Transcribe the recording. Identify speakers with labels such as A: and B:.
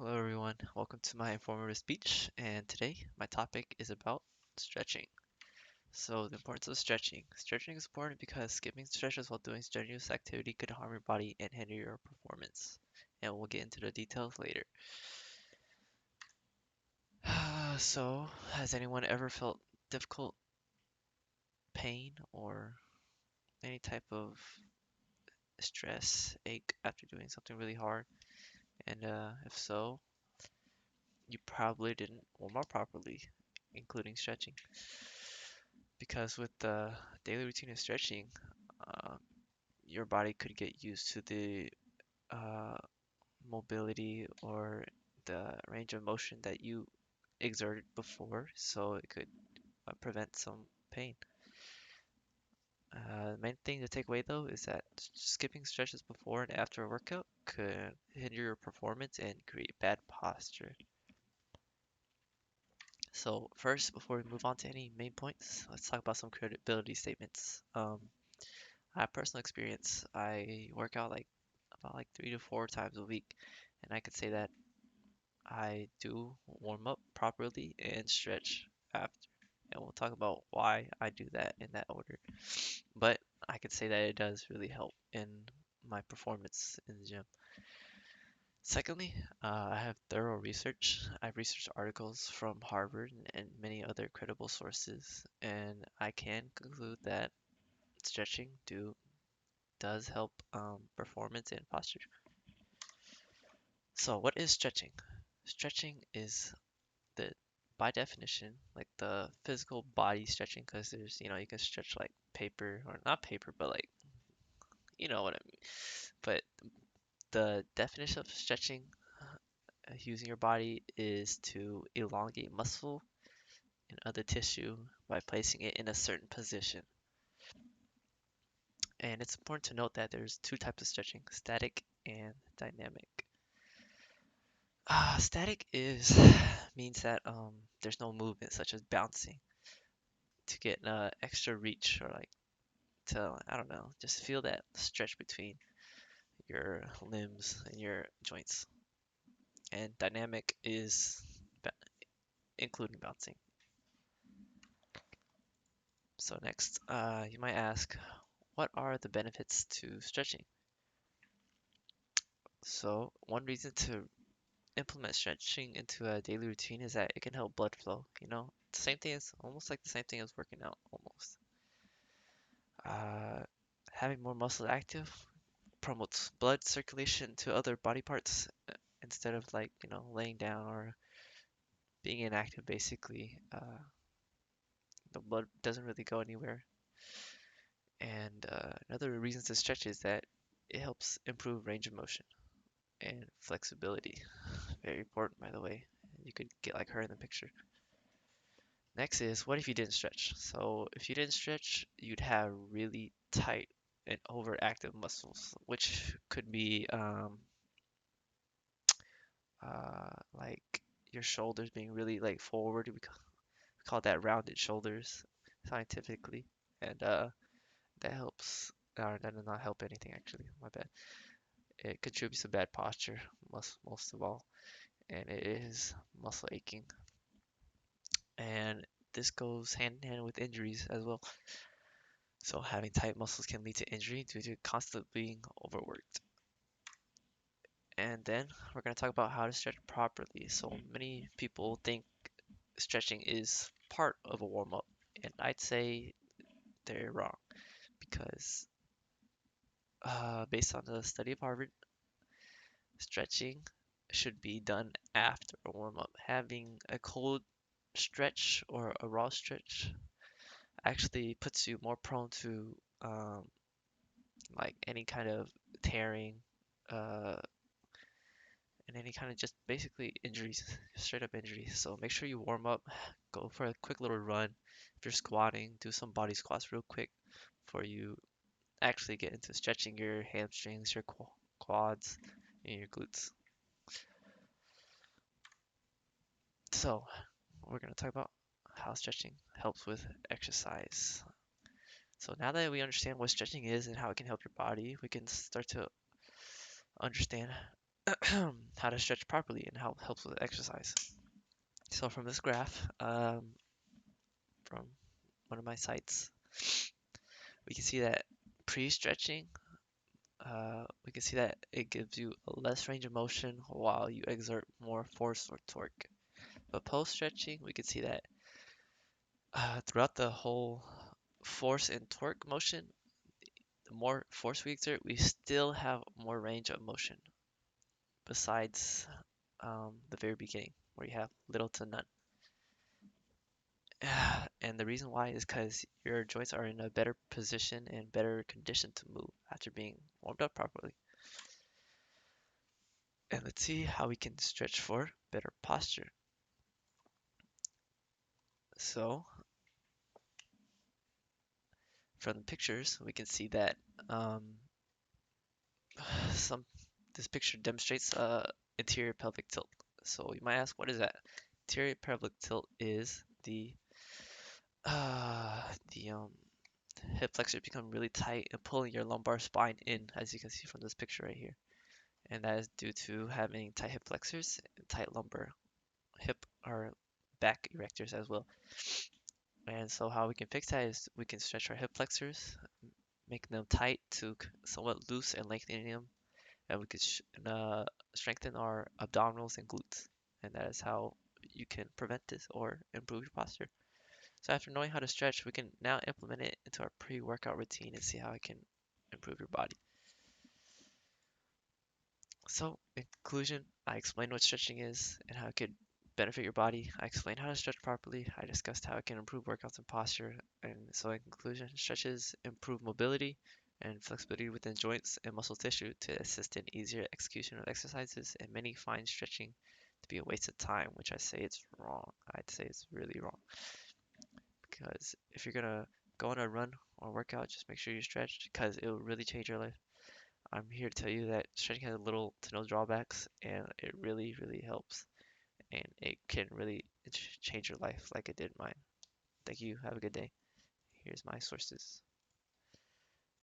A: Hello, everyone. Welcome to my informative speech. And today, my topic is about stretching. So, the importance of stretching. Stretching is important because skipping stretches while doing strenuous activity could harm your body and hinder your performance. And we'll get into the details later. So, has anyone ever felt difficult pain or any type of stress, ache after doing something really hard? And if so, you probably didn't warm up properly, including stretching. Because with the daily routine of stretching, uh, your body could get used to the uh, mobility or the range of motion that you exerted before, so it could prevent some pain. The main thing to take away though is that skipping stretches before and after a workout could hinder your performance and create bad posture. So first, before we move on to any main points, let's talk about some credibility statements. I have personal experience. I work out like about like 3 to 4 times a week, and I could say that I do warm up properly and stretch after. And we'll talk about why I do that in that order. But I could say that it does really help in my performance in the gym. Secondly, I have thorough research. I've researched articles from Harvard and many other credible sources, and I can conclude that stretching does help performance and posture. So, what is stretching? Stretching is the, by definition, like the physical body stretching, because you can stretch like paper, or not paper, but like, you know what I mean. But the definition of stretching using your body is to elongate muscle and other tissue by placing it in a certain position. And it's important to note that there's two types of stretching, static and dynamic. Static is means that there's no movement such as bouncing to get extra reach or like to I don't know, just feel that stretch between your limbs and your joints. And dynamic is including bouncing. So next, you might ask, what are the benefits to stretching? So one reason to implement stretching into a daily routine is that it can help blood flow. The same thing as almost like the same thing as working out almost. Uh, Having more muscle active promotes blood circulation to other body parts instead of like, laying down or being inactive basically. The blood doesn't really go anywhere. And another reason to stretch is that it helps improve range of motion and flexibility. Very important, by the way. You could get like her in the picture. Next is, what if you didn't stretch? So if you didn't stretch, you'd have really tight and overactive muscles, which could be like your shoulders being really like forward. We call that rounded shoulders scientifically, and that helps. Or that does not help anything actually. My bad. It contributes to bad posture most of all, and it is muscle aching, and this goes hand in hand with injuries as well. So having tight muscles can lead to injury due to constantly being overworked. And then we're going to talk about how to stretch properly. So many people think stretching is part of a warm up, and I'd say they're wrong because based on the study of Harvard, stretching should be done after a warm up. Having a cold stretch or a raw stretch actually puts you more prone to um, like any kind of tearing uh, and any kind of just basically injuries, straight up injuries. So make sure you warm up, go for a quick little run. If you're squatting, do some body squats real quick before you actually get into stretching your hamstrings, your quads, and your glutes. So we're going to talk about how stretching helps with exercise. So now that we understand what stretching is and how it can help your body, we can start to understand how to stretch properly and how it helps with exercise. So from this graph, from one of my sites, we can see that pre-stretching, we can see that it gives you a less range of motion while you exert more force or torque. But post-stretching, we can see that throughout the whole force and torque motion, the more force we exert, we still have more range of motion besides the very beginning where you have little to none. And the reason why is because your joints are in a better position and better condition to move after being warmed up properly. And let's see how we can stretch for better posture. So from the pictures, we can see that um, some this picture demonstrates anterior pelvic tilt. So you might ask, what is that? Anterior pelvic tilt is the hip flexors become really tight and pulling your lumbar spine in, as you can see from this picture right here. And that is due to having tight hip flexors and tight lumbar hip or back erectors as well. And so how we can fix that is we can stretch our hip flexors, making them tight to somewhat loose and lengthening them, and we could strengthen our abdominals and glutes. And that is how you can prevent this or improve your posture. So after knowing how to stretch, we can now implement it into our pre-workout routine and see how it can improve your body. So in conclusion, I explained what stretching is and how it could benefit your body. I explained how to stretch properly. I discussed how it can improve workouts and posture. And so in conclusion, stretches improve mobility and flexibility within joints and muscle tissue to assist in easier execution of exercises. And many find stretching to be a waste of time, which I say it's wrong. I'd say it's really wrong. Because if you're gonna go on a run or workout, just make sure you stretch because it will really change your life. I'm here to tell you that stretching has little to no drawbacks and it really, really helps. And it can really change your life like it did mine. Thank you. Have a good day. Here's my sources.